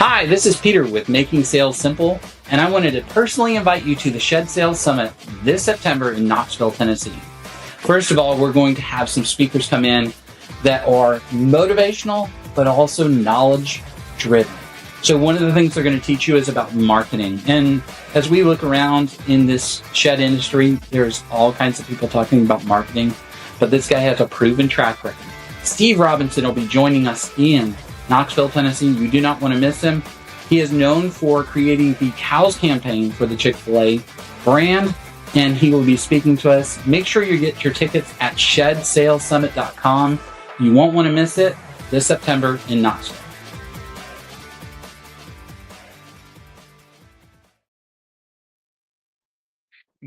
Hi, this is Peter with Making Sales Simple, and I wanted to personally invite you to the Shed Sales Summit this September in Knoxville, Tennessee. First of all, we're going to have some speakers come in that are motivational, but also knowledge-driven. So one of the things they're going to teach you is about marketing. And as we look around in this shed industry, there's all kinds of people talking about marketing, but this guy has a proven track record. Steve Robinson will be joining us in Knoxville, Tennessee. You do not want to miss him. He is known for creating the Cows campaign for the Chick-fil-A brand, and he will be speaking to us. Make sure you get your tickets at ShedSalesSummit.com. You won't want to miss it this September in Knoxville.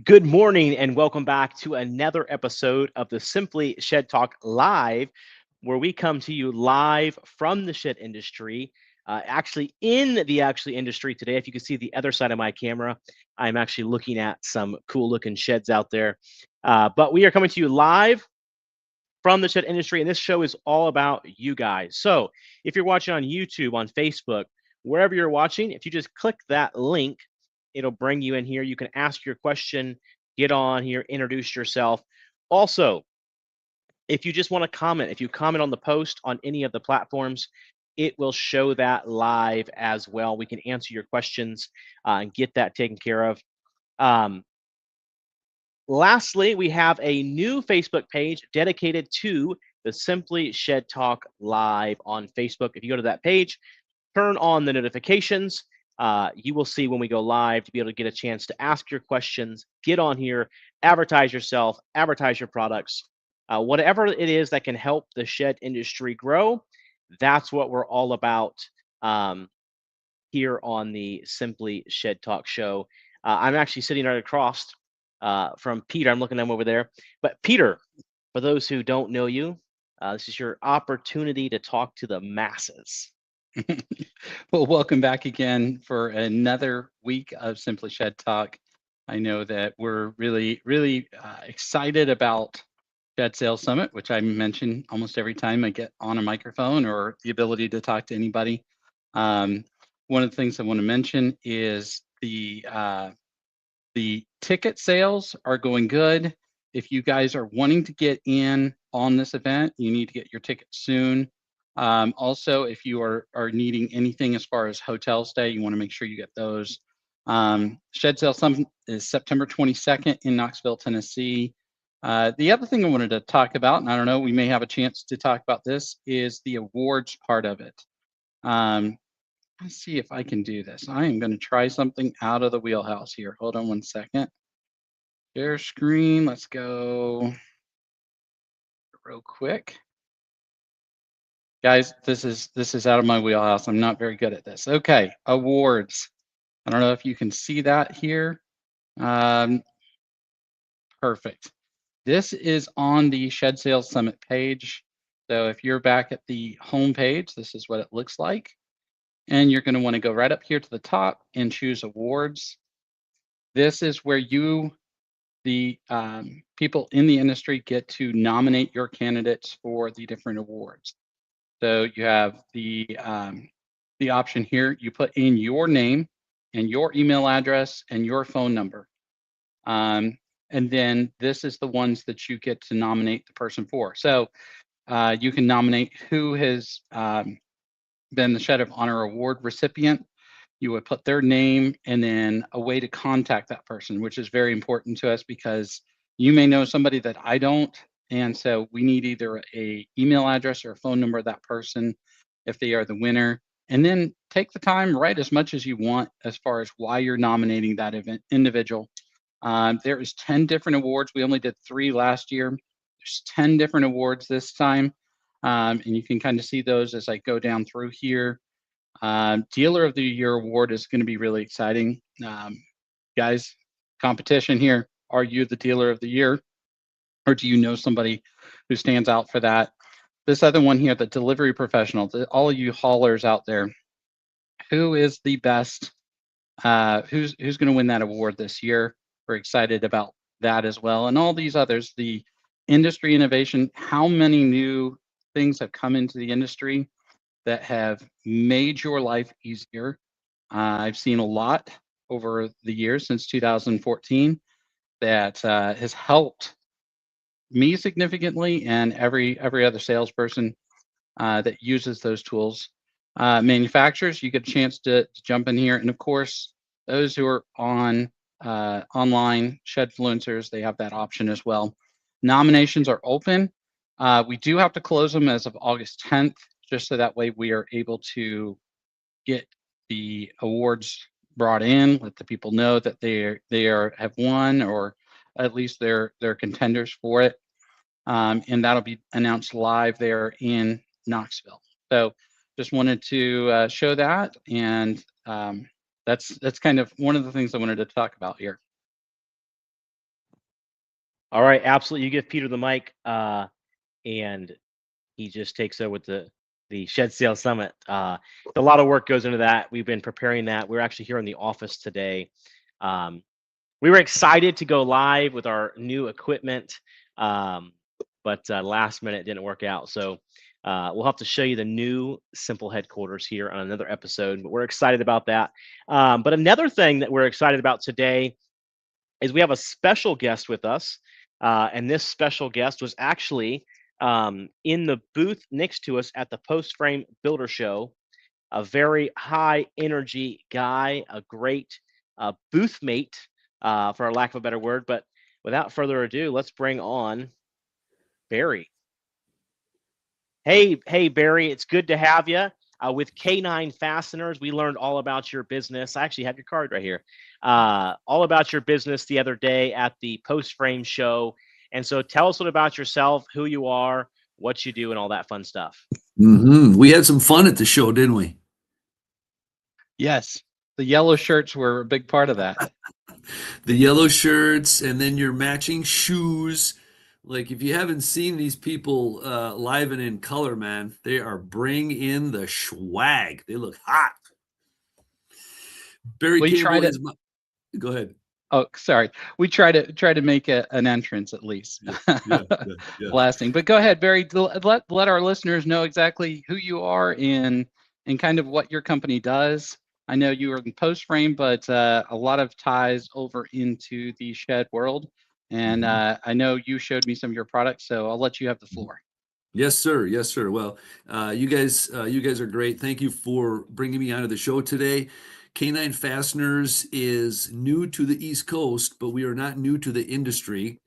Good morning and welcome back to another episode of the Simply Shed Talk Live, where we come to you live from the shed industry, actually in the industry today. If you can see the other side of my camera, I'm actually looking at some cool looking sheds out there. But we are coming to you live from the shed industry, and this show is all about you guys. So if you're watching on YouTube, on Facebook, wherever you're watching, if you just click that link, it'll bring you in here. You can ask your question, get on here, introduce yourself. Also, if you just want to comment, if you comment on the post on any of the platforms, it will show that live as well. We can answer your questions and get that taken care of. Lastly, we have a new Facebook page dedicated to the Simply Shed Talk Live on Facebook. If you go to that page, turn on the notifications. You will see when we go live to be able to get a chance to ask your questions, get on here, advertise yourself, advertise your products. Whatever it is that can help the shed industry grow, that's what we're all about here on the Simply Shed Talk show. I'm actually sitting right across from Peter. I'm looking at him over there. But Peter, for those who don't know you, this is your opportunity to talk to the masses. Well, welcome back again for another week of Simply Shed Talk. I know that we're really excited about Shed Sales Summit, which I mention almost every time I get on a microphone or the ability to talk to anybody. One of the things I want to mention is the ticket sales are going good. If you guys are wanting to get in on this event, you need to get your tickets soon. Also, if you are needing anything as far as hotel stay, you want to make sure you get those. Shed Sales Summit is September 22nd in Knoxville, Tennessee. The other thing I wanted to talk about, and I don't know, we may have a chance to talk about this, is the awards part of it. Let's see if I can do this. I am going to try something out of the wheelhouse here. Hold on one second. Share screen. Let's go real quick. Guys, this is out of my wheelhouse. I'm not very good at this. Okay, awards. I don't know if you can see that here. Perfect. This is on the Shed Sales Summit page. So if you're back at the home page, this is what it looks like. And you're going to want to go right up here to the top and choose awards. This is where you, the people in the industry, get to nominate your candidates for the different awards. So you have the option here. You put in your name and your email address and your phone number. And then this is the ones that you get to nominate the person for. So you can nominate who has been the Shed of Honor Award recipient. You would put their name and then a way to contact that person, which is very important to us because you may know somebody that I don't. And so we need either a email address or a phone number of that person if they are the winner. And then take the time, write as much as you want as far as why you're nominating that individual. There is 10 different awards. We only did 3 last year. There's 10 different awards this time. And you can kind of see those as I go down through here. Dealer of the Year award is going to be really exciting. Guys, competition here. Are you the Dealer of the Year? Or do you know somebody who stands out for that? This other one here, the Delivery Professional, all of you haulers out there, who is the best? Who's going to win that award this year? We're excited about that as well. And all these others, the industry innovation, how many new things have come into the industry that have made your life easier. I've seen a lot over the years since 2014 that has helped me significantly and every other salesperson that uses those tools. Manufacturers, you get a chance to jump in here, and of course, those who are on online Shedfluencers, they have that option as well. Nominations are open. We do have to close them as of August 10th, just so that way we are able to get the awards brought in, let the people know that they have won, or at least they're contenders for it. And that'll be announced live there in Knoxville. So just wanted to show that, and that's kind of one of the things I wanted to talk about here. All right, absolutely. You give Peter the mic, and he just takes over with the Shed Sales Summit. A lot of work goes into that. We've been preparing that. We're actually here in the office today. We were excited to go live with our new equipment, but last minute it didn't work out. So we'll have to show you the new Simple headquarters here on another episode, but we're excited about that. But another thing that we're excited about today is we have a special guest with us. And this special guest was actually in the booth next to us at the Post Frame Builder Show. A very high energy guy, a great booth mate, for lack of a better word. But without further ado, let's bring on Barry. Hey, Barry, it's good to have you. With K9 Fasteners, we learned all about your business. I actually have your card right here. All about your business the other day at the Post Frame Show. And so tell us a little about yourself, who you are, what you do, and all that fun stuff. We had some fun at the show, didn't we? Yes, the yellow shirts were a big part of that. The yellow shirts, and then your matching shoes. Like, if you haven't seen these people live and in color, man, they are bring in the swag. They look hot. Barry Campbell is my... Go ahead. Oh, sorry. We try to make an entrance at least, Yeah. lasting. But go ahead, Barry. Let our listeners know exactly who you are and kind of what your company does. I know you are in Post Frame, but a lot of ties over into the shed world. And I know you showed me some of your products, so I'll let you have the floor. Yes, sir. Yes, sir. Well, you guys are great. Thank you for bringing me onto the show today. K9 Fasteners is new to the East Coast, but we are not new to the industry.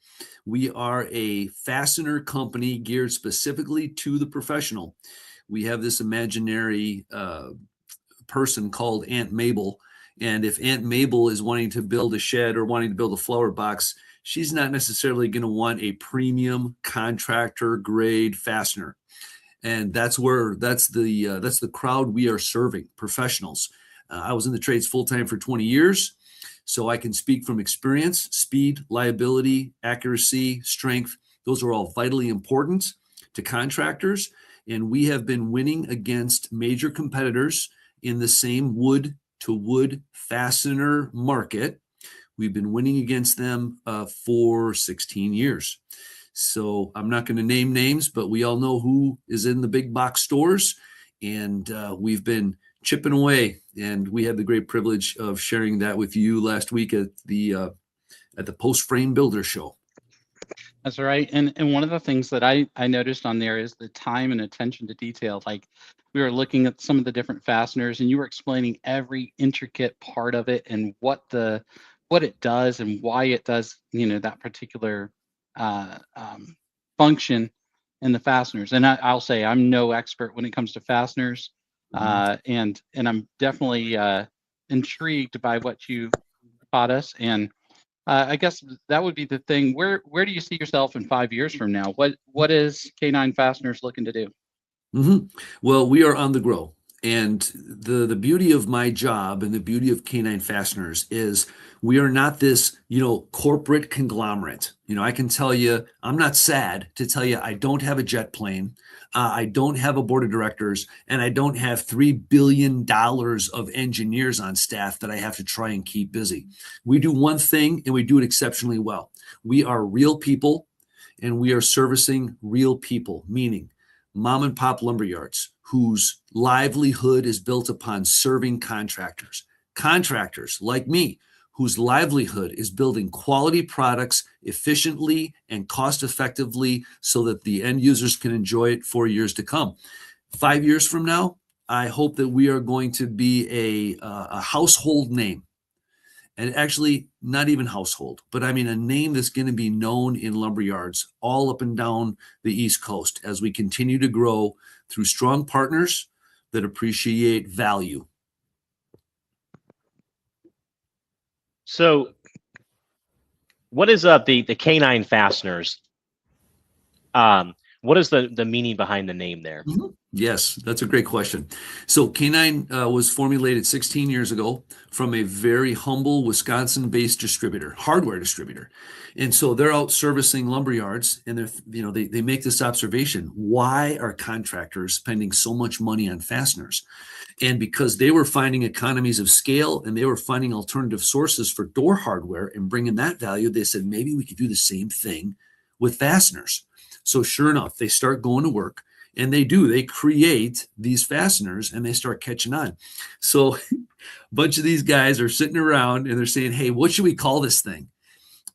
We are a fastener company geared specifically to the professional. We have this imaginary person called Aunt Mabel. And if Aunt Mabel is wanting to build a shed or wanting to build a flower box, she's not necessarily going to want a premium contractor grade fastener. And that's the crowd we are serving, professionals. I was in the trades full-time for 20 years, so I can speak from experience. Speed, liability, accuracy, strength, those are all vitally important to contractors. And we have been winning against major competitors in the same wood-to-wood fastener market. We've been winning against them for 16 years. So I'm not going to name names, but we all know who is in the big box stores. And we've been chipping away. And we had the great privilege of sharing that with you last week at the Post Frame Builder Show. That's right. And one of the things that I noticed on there is the time and attention to detail. Like, we were looking at some of the different fasteners, and you were explaining every intricate part of it and what it does and why it does, that particular function in the fasteners. And I'll say I'm no expert when it comes to fasteners, and I'm definitely intrigued by what you taught us. And I guess that would be the thing. Where do you see yourself in 5 years from now? What is K9 Fasteners looking to do? Well, we are on the grow. And the beauty of my job and the beauty of K9 Fasteners is we are not this, corporate conglomerate. I can tell you, I'm not sad to tell you I don't have a jet plane. I don't have a board of directors, and I don't have $3 billion of engineers on staff that I have to try and keep busy. We do one thing, and we do it exceptionally well. We are real people, and we are servicing real people, meaning mom and pop lumber yards whose livelihood is built upon serving contractors. Contractors like me, whose livelihood is building quality products efficiently and cost effectively so that the end users can enjoy it for years to come. 5 years from now, I hope that we are going to be a household name. And actually, not even household, but I mean a name that's going to be known in lumber yards all up and down the East Coast as we continue to grow through strong partners that appreciate value. So, what is the K9 Fasteners? What is the meaning behind the name there? Mm-hmm. Yes, that's a great question. So K9 was formulated 16 years ago from a very humble Wisconsin-based distributor, hardware distributor. And so they're out servicing lumber yards, and they make this observation: why are contractors spending so much money on fasteners? And because they were finding economies of scale and they were finding alternative sources for door hardware and bringing that value, they said, maybe we could do the same thing with fasteners. So sure enough, they start going to work, and they create these fasteners, and they start catching on. So a bunch of these guys are sitting around and they're saying, hey, what should we call this thing?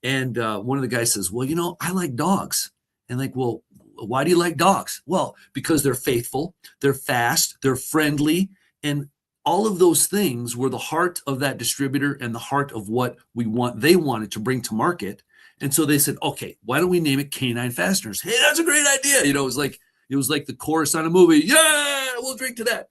And one of the guys says, well, I like dogs. And like, well, why do you like dogs? Well, because they're faithful, they're fast, they're friendly, and all of those things were the heart of that distributor and the heart of what they wanted to bring to market. And so they said, okay, why don't we name it K9 Fasteners? Hey, that's a great idea. It was like the chorus on a movie. Yeah, we'll drink to that.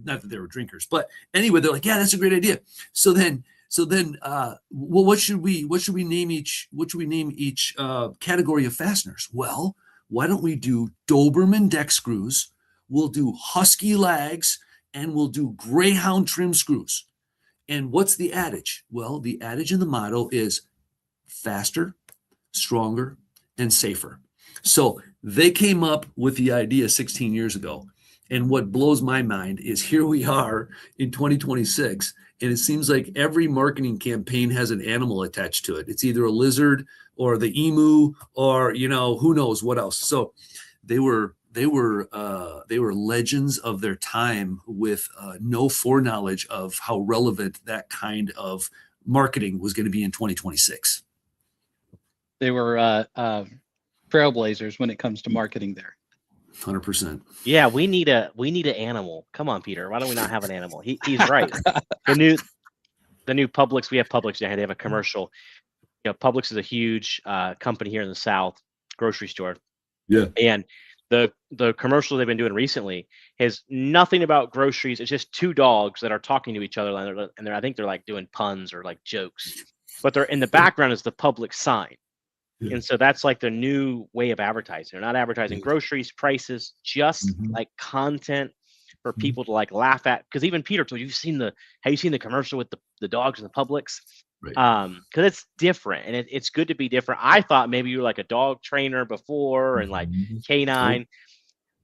Not that they were drinkers, but anyway, they're like, yeah, that's a great idea. So then, well, what should we name each category of fasteners? Well, why don't we do Doberman deck screws? We'll do Husky lags, and we'll do Greyhound trim screws. And what's the adage? Well, the adage and the motto is faster, stronger, and safer. So they came up with the idea 16 years ago. And what blows my mind is here we are in 2026, and it seems like every marketing campaign has an animal attached to it. It's either a lizard or the emu or, who knows what else. So they were legends of their time with no foreknowledge of how relevant that kind of marketing was going to be in 2026. They were trailblazers when it comes to marketing there. 100%. Yeah, we need an animal. Come on, Peter. Why don't we not have an animal? He's right. The new Publix, we have Publix now. They have a commercial. Publix is a huge company here in the South, grocery store. Yeah. And the commercial they've been doing recently has nothing about groceries. It's just two dogs that are talking to each other, and I think they're like doing puns or like jokes. But they're in the background is the Publix sign. Yeah. And so that's like the new way of advertising. They're not advertising groceries, prices, just like content for people to like laugh at. Because even Peter told you, have you seen the commercial with the dogs in the Publix? Right. Because it's different, and it's good to be different. I thought maybe you were like a dog trainer before and like K9,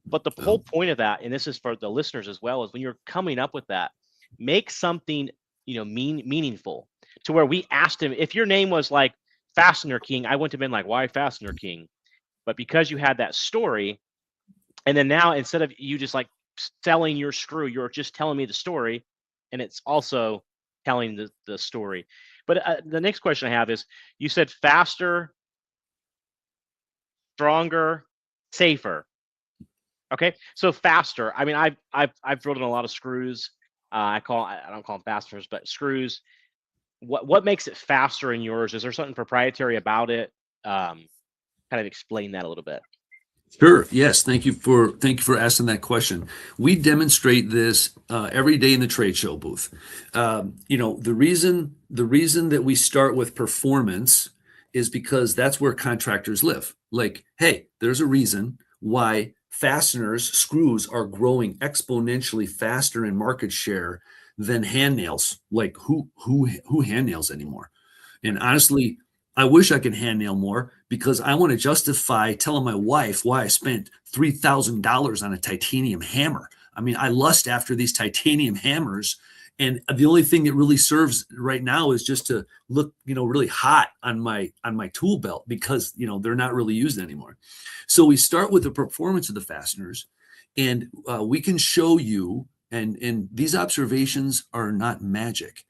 but the whole point of that, and this is for the listeners as well, is when you're coming up with that, make something meaningful to where we asked him if your name was like Fastener King. I wouldn't have been like, why Fastener King? But because you had that story, and then now instead of you just like selling your screw, you're just telling me the story, and it's also telling the story. But the next question I have is, you said faster, stronger, safer. Okay, so faster. I mean, I've drilled in a lot of screws. I don't call them fasteners, but screws. What makes it faster in yours? Is there something proprietary about it? Kind of explain that a little bit. Sure. Yes. Thank you for asking that question. We demonstrate this every day in the trade show booth. The reason that we start with performance is because that's where contractors live. Like, hey, there's a reason why fasteners, screws are growing exponentially faster in market share than hand nails. Like who hand nails anymore? And honestly, I wish I could hand nail more because I want to justify telling my wife why I spent $3,000 on a titanium hammer. I mean, I lust after these titanium hammers, and the only thing that really serves right now is just to look, really hot on my tool belt because, they're not really used anymore. So we start with the performance of the fasteners, And we can show you, and these observations are not magic.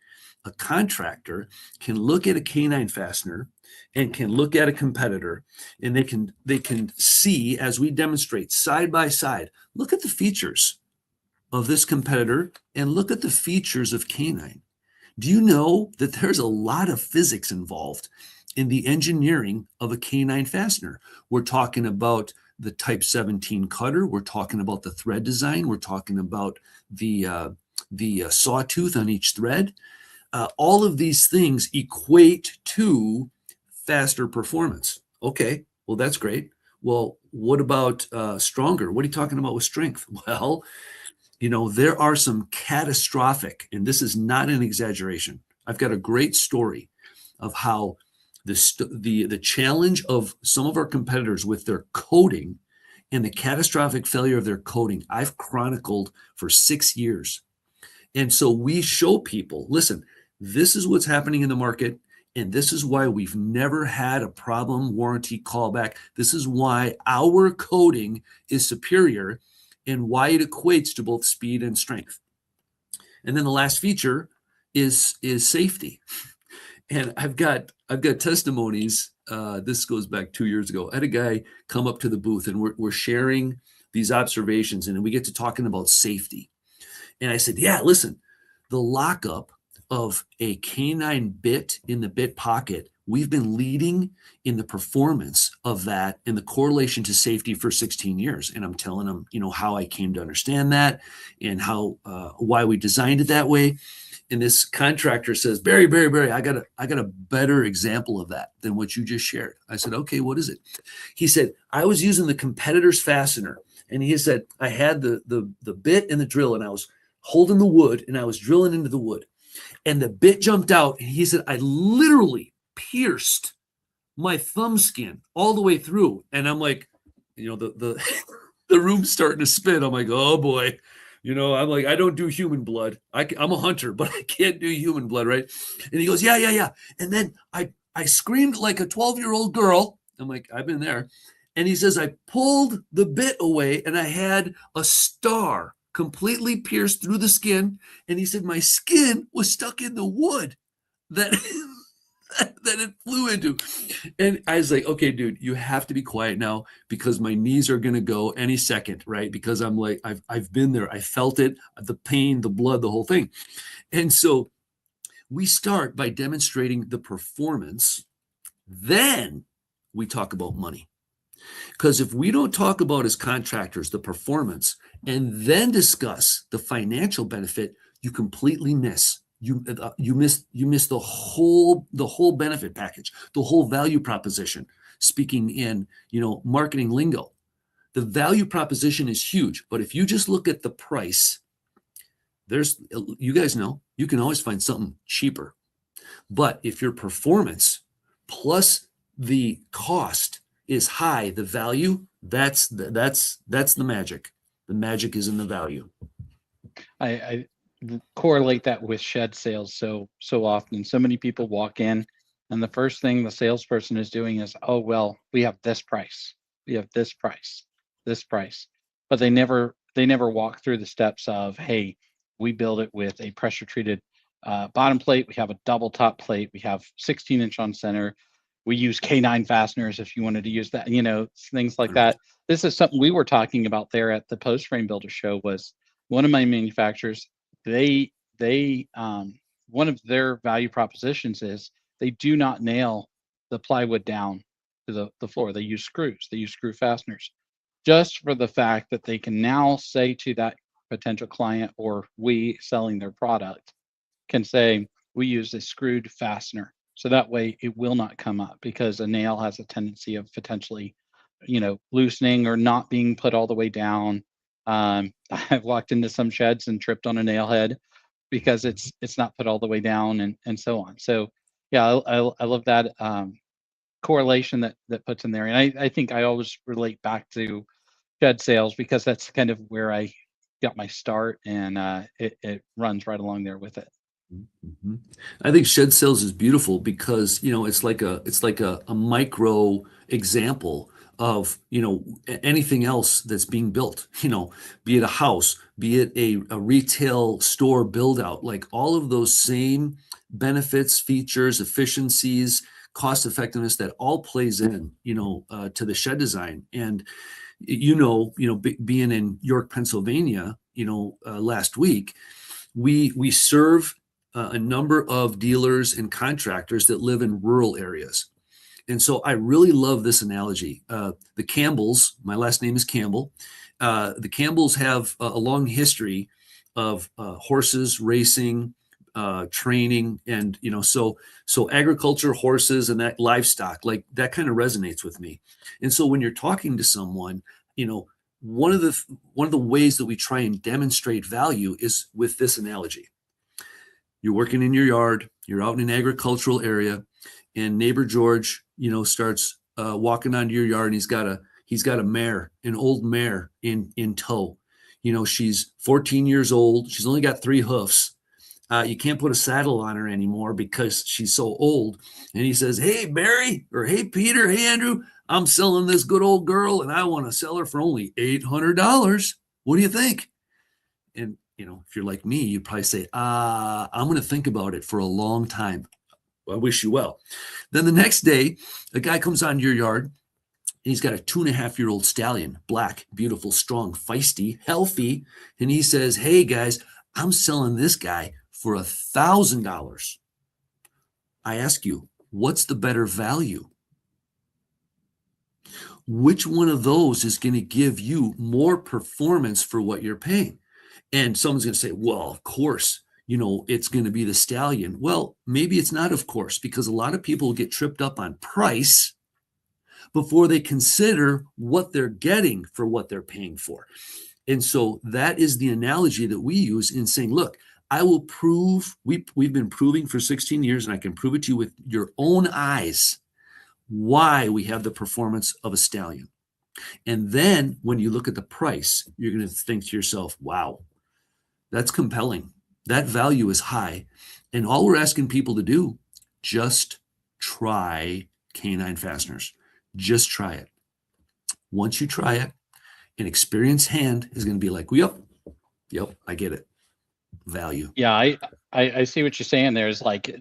A contractor can look at a canine fastener and can look at a competitor, and they can see, as we demonstrate side by side, look at the features of this competitor and look at the features of canine. Do you know that there's a lot of physics involved in the engineering of a canine fastener? We're talking about the Type 17 cutter. We're talking about the thread design. We're talking about the sawtooth on each thread. All of these things equate to faster performance. Okay, well, that's great. Well, what about stronger? What are you talking about with strength? Well, there are some catastrophic, and this is not an exaggeration. I've got a great story of how the challenge of some of our competitors with their coating and the catastrophic failure of their coating, I've chronicled for 6 years. And so we show people, listen, this is what's happening in the market, and this is why we've never had a problem warranty callback. This is why our coating is superior and why it equates to both speed and strength. And then the last feature is safety. And I've got testimonies. This goes back 2 years ago. I had a guy come up to the booth, and we're sharing these observations, and then we get to talking about safety. And I said, yeah, listen, the lockup of a canine bit in the bit pocket, we've been leading in the performance of that and the correlation to safety for 16 years. And I'm telling them, how I came to understand that and why we designed it that way. And this contractor says, Barry, I got a better example of that than what you just shared. I said, okay, what is it? He said, I was using the competitor's fastener. And he said, I had the bit and the drill, and I was holding the wood and I was drilling into the wood. And the bit jumped out. And he said, I literally pierced my thumb skin all the way through. And I'm like, the room's starting to spin. I'm like, oh boy. I'm like, I don't do human blood. I'm a hunter, but I can't do human blood, right? And he goes, yeah. And then I screamed like a 12-year-old girl. I'm like, I've been there. And he says, I pulled the bit away and I had a star completely pierced through the skin. And he said, my skin was stuck in the wood that it flew into. And I was like, okay, dude, you have to be quiet now because my knees are going to go any second, right? Because I'm like, I've been there. I felt it, the pain, the blood, the whole thing. And so we start by demonstrating the performance. Then we talk about money. Because if we don't talk about, as contractors, the performance and then discuss the financial benefit, you completely miss. You miss the whole benefit package, the whole value proposition. Speaking in marketing lingo, the value proposition is huge. But if you just look at the price, you guys know you can always find something cheaper. But if your performance plus the cost is high, the value, that's the magic. The magic is in the value. I correlate that with shed sales so often. So many people walk in, and the first thing the salesperson is doing is, oh, well, we have this price, but they never walk through the steps of, hey, we build it with a pressure treated bottom plate, we have a double top plate, we have 16-inch on center, we use K9 fasteners if you wanted to use that, things like that. This is something we were talking about there at the Post Frame Builder show. Was one of my manufacturers, they one of their value propositions is they do not nail the plywood down to the floor. They use screws. They use screw fasteners, just for the fact that they can now say to that potential client, or we selling their product can say, we use a screwed fastener. So that way it will not come up, because a nail has a tendency of potentially, loosening or not being put all the way down. I've walked into some sheds and tripped on a nail head because it's not put all the way down, and so on. So yeah, I love that correlation that puts in there. And I think I always relate back to shed sales because that's kind of where I got my start, and it runs right along there with it. Mm-hmm. I think shed sales is beautiful because it's like a micro example of, anything else that's being built, be it a house, be it a retail store build out, like all of those same benefits, features, efficiencies, cost effectiveness, that all plays in, to the shed design. And being in York, Pennsylvania, last week, we serve a number of dealers and contractors that live in rural areas. And so I really love this analogy. The Campbells, my last name is Campbell. The Campbells have a long history of horses racing, training, and so agriculture, horses, and that livestock, like that kind of resonates with me. And so when you're talking to someone, one of the ways that we try and demonstrate value is with this analogy. You're working in your yard, you're out in an agricultural area, and neighbor George, starts walking onto your yard, and he's got a mare, an old mare in tow. She's 14 years old. She's only got 3 hoofs. You can't put a saddle on her anymore because she's so old. And he says, "Hey, Barry," or "Hey, Peter, hey, Andrew, I'm selling this good old girl, and I want to sell her for only $800. What do you think?" And, if you're like me, you'd probably say, "I'm going to think about it for a long time. Well, I wish you well." Then the next day, a guy comes onto your yard. He's got a 2.5-year-old stallion, black, beautiful, strong, feisty, healthy. And he says, "Hey, guys, I'm selling this guy for $1,000. I ask you, what's the better value? Which one of those is going to give you more performance for what you're paying?" And someone's going to say, "Well, of course, it's going to be the stallion." Well, maybe it's not, of course, because a lot of people get tripped up on price before they consider what they're getting for what they're paying for. And so that is the analogy that we use in saying, look, I will prove, we've been proving for 16 years, and I can prove it to you with your own eyes, why we have the performance of a stallion. And then when you look at the price, you're going to think to yourself, wow, that's compelling. That value is high. And all we're asking people to do, just try K9 Fasteners. Just try it. Once you try it, an experienced hand is going to be like, yep, I get it. Value. Yeah, I see what you're saying. There's like,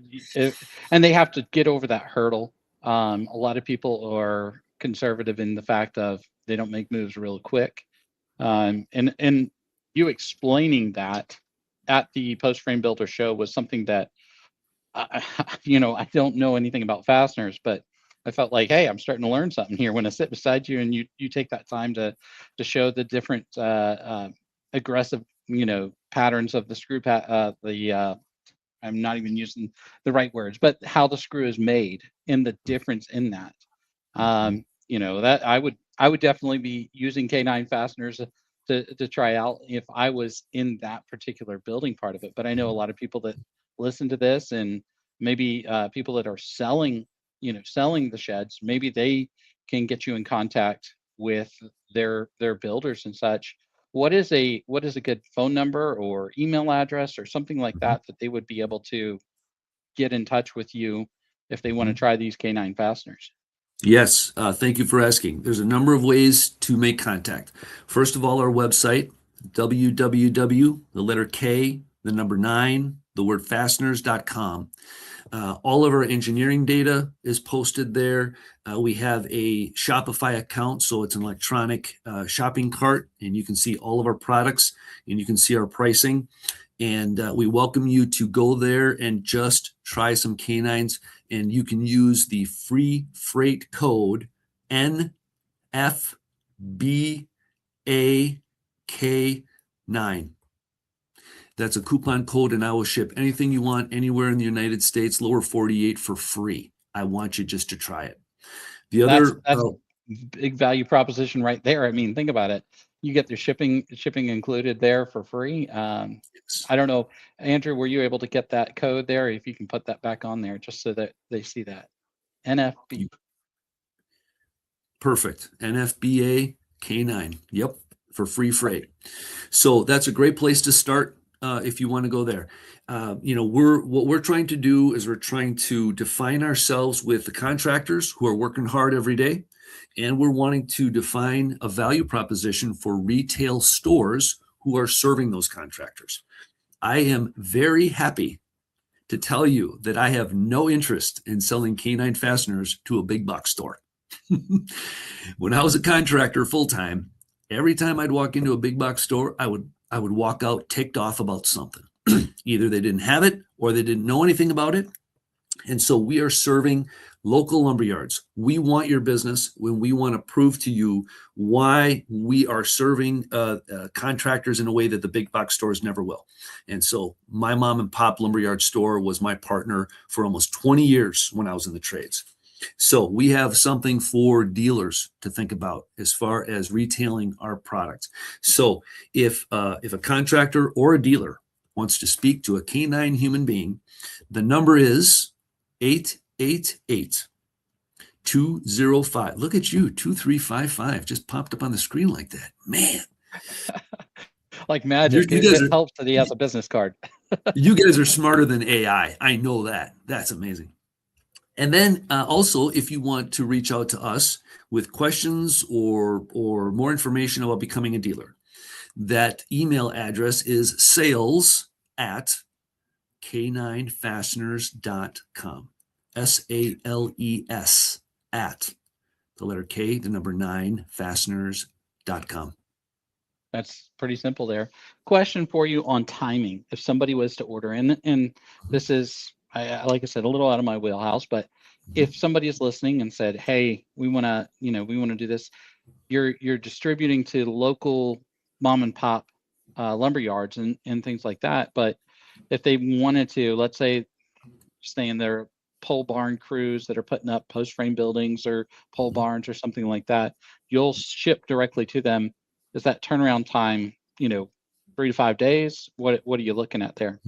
and they have to get over that hurdle. A lot of people are conservative in the fact of they don't make moves real quick. And you explaining that at the Post Frame Builder show was something that, I don't know anything about fasteners, but I felt like, hey, I'm starting to learn something here when I sit beside you and you take that time to show the different aggressive, patterns of the screw I'm not even using the right words, but how the screw is made and the difference in that. That I would definitely be using K9 Fasteners to try out if I was in that particular building part of it. But I know a lot of people that listen to this, and maybe people that are selling the sheds, maybe they can get you in contact with their builders and such. What is a good phone number or email address or something like that they would be able to get in touch with you if they want to try these K9 Fasteners? Yes, thank you for asking. There's a number of ways to make contact. First of all, our website, www, the letter K, the number 9, the word fasteners.com. All of our engineering data is posted there. We have a Shopify account, so it's an electronic shopping cart, and you can see all of our products, and you can see our pricing. And we welcome you to go there and just try some K9s, and you can use the free freight code NFBAK9. That's a coupon code, and I will ship anything you want anywhere in the United States, lower 48, for free. I want you just to try it. That's a big value proposition right there. I mean, think about it. You get the shipping included there for free. Yes. I don't know, Andrew, were you able to get that code there? If you can put that back on there, just so that they see that. NFB. Perfect. NFBA K9. Yep. For free freight. So that's a great place to start. If you want to go there, what we're trying to do is we're trying to define ourselves with the contractors who are working hard every day. And we're wanting to define a value proposition for retail stores who are serving those contractors. I am very happy to tell you that I have no interest in selling canine fasteners to a big box store. When I was a contractor full time, every time I'd walk into a big box store, I would walk out ticked off about something. Either they didn't have it or they didn't know anything about it. And so we are serving local lumberyards. We want your business when we want to prove to you why we are serving contractors in a way that the big box stores never will. And so my mom and pop lumberyard store was my partner for almost 20 years when I was in the trades. So we have something for dealers to think about as far as retailing our products. So if a contractor or a dealer wants to speak to a canine human being, the number is 888-205. Look at you, 2355 just popped up on the screen like that. Man. Like magic. It helps that he has a business card. You guys are smarter than AI. I know that. That's amazing. And then also, if you want to reach out to us with questions or more information about becoming a dealer, that email address is sales@k9fasteners.com. SALES at the letter K, the number 9, fasteners.com. That's pretty simple there. Question for you on timing. If somebody was to order, and this is, like I said, a little out of my wheelhouse, but if somebody is listening and said, hey, we want to do this, you're distributing to local mom and pop lumber yards and things like that. But if they wanted to, let's say, staying their pole barn crews that are putting up post frame buildings or pole barns or something like that, you'll ship directly to them. Is that turnaround time, 3 to 5 days? What are you looking at there?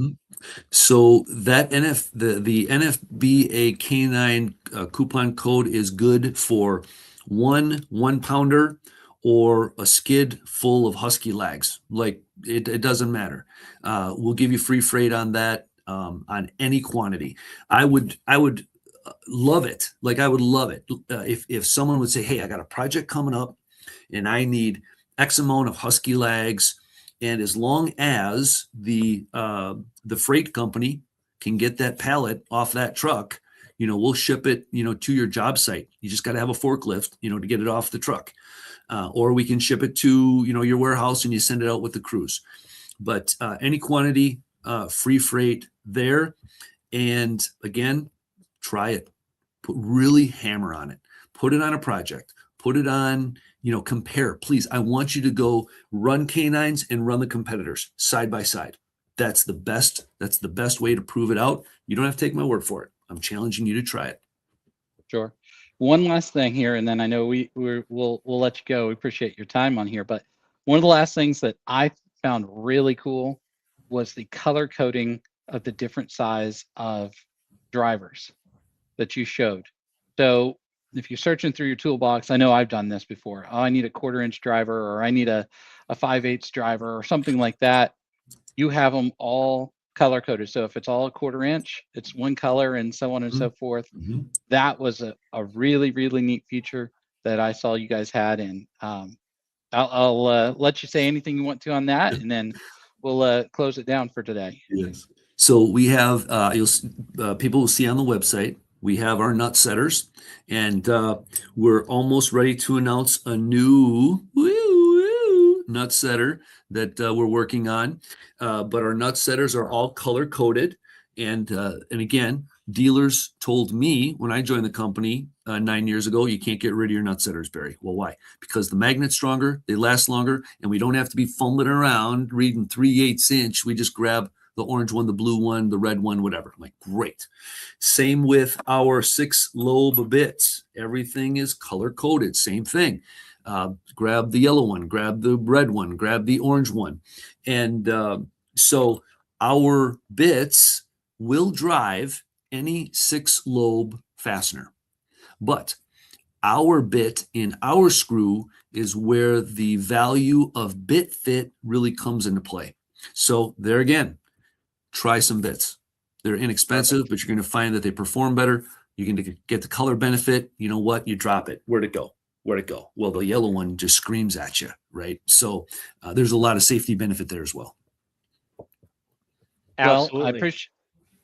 So that the NFBA K9 coupon code is good for one 1-pounder or a skid full of Husky lags. Like it doesn't matter. We'll give you free freight on that, on any quantity. I would love it. Like I would love it if someone would say, hey, I got a project coming up and I need X amount of Husky lags. And as long as the freight company can get that pallet off that truck, we'll ship it, to your job site. You just got to have a forklift, to get it off the truck. Or we can ship it to, your warehouse and you send it out with the crews. But any quantity, free freight there. And again, try it. Really hammer on it. Put it on a project. Put it on, compare. Please, I want you to go run canines and run the competitors side by side. That's the best way to prove it out. You don't have to take my word for it. I'm challenging you to try it. Sure. One last thing here, and then I know we'll let you go. We appreciate your time on here, but one of the last things that I found really cool was the color coding of the different size of drivers that you showed. So if you're searching through your toolbox, I know I've done this before. Oh, I need a 1/4-inch driver, or I need a 5/8 driver, or something like that. You have them all color coded. So if it's all a 1/4-inch, it's one color, and so on and so forth. Mm-hmm. That was a really, really neat feature that I saw you guys had. And I'll let you say anything you want to on that, and then we'll close it down for today. Yes. So we have people will see on the website. We have our nut setters, and we're almost ready to announce a new nut setter that we're working on. But our nut setters are all color coded, and again, dealers told me when I joined the company 9 years ago, you can't get rid of your nut setters, Barry. Well, why? Because the magnet's stronger, they last longer, and we don't have to be fumbling around reading 3/8 inch. We just grab the orange one, the blue one, the red one, whatever. I'm like, great. Same with our 6-lobe bits. Everything is color coded. Same thing. Grab the yellow one, grab the red one, grab the orange one. And so our bits will drive any 6-lobe fastener. But our bit in our screw is where the value of bit fit really comes into play. So there again, try some bits. They're inexpensive, but you're going to find that they perform better. You can get the color benefit. You know what? You drop it. Where'd it go? where'd it go? Well, the yellow one just screams at you, right? So there's a lot of safety benefit there as well. Well, Absolutely. I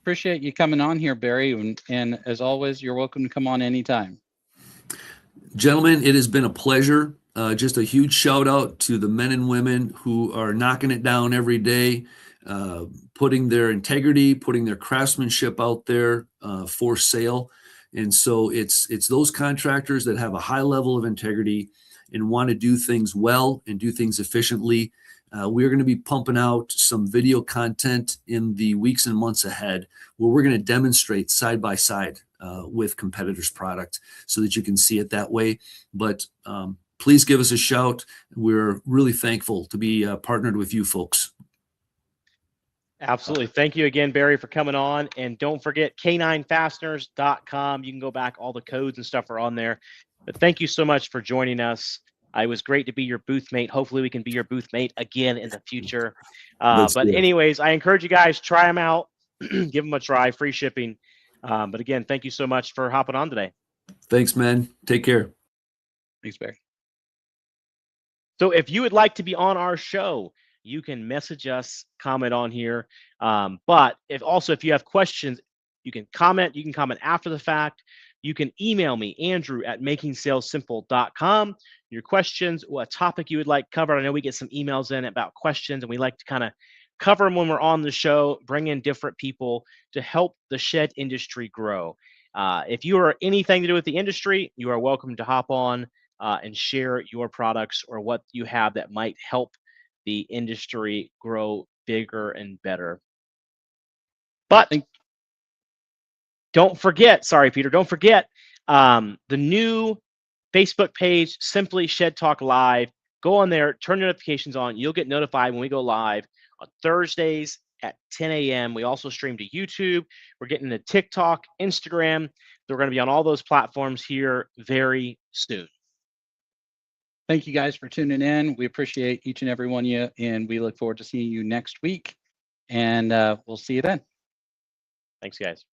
appreciate you coming on here, Barry. And as always, you're welcome to come on anytime. Gentlemen, it has been a pleasure. Just a huge shout out to the men and women who are knocking it down every day, putting their integrity, putting their craftsmanship out there for sale. And so it's those contractors that have a high level of integrity and want to do things well and do things efficiently. We're going to be pumping out some video content in the weeks and months ahead where we're going to demonstrate side by side with competitors' product so that you can see it that way. But please give us a shout. We're really thankful to be partnered with you folks. Absolutely. Thank you again, Barry, for coming on. And don't forget k9fasteners.com. You can go back. All the codes and stuff are on there. But thank you so much for joining us. It was great to be your booth mate. Hopefully we can be your booth mate again in the future. But anyways, I encourage you guys, try them out, give them a try, free shipping. But again, thank you so much for hopping on today. Thanks, man. Take care. Thanks, Barry. So if you would like to be on our show, you can message us, comment on here. But if you have questions, you can comment. You can comment after the fact. You can email me, Andrew at makingsalessimple.com. Your questions, what topic you would like covered. I know we get some emails in about questions, and we like to kind of cover them when we're on the show, bring in different people to help the shed industry grow. If you are anything to do with the industry, you are welcome to hop on and share your products or what you have that might help the industry grow bigger and better. But don't forget, Peter, don't forget the new Facebook page, Simply Shed Talk Live. Go on there, turn your notifications on. You'll get notified when we go live on Thursdays at 10 a.m. We also stream to YouTube. We're getting to TikTok, Instagram. We're going to be on all those platforms here very soon. Thank you guys for tuning in. We appreciate each and every one of you, and we look forward to seeing you next week. And we'll see you then. Thanks, guys.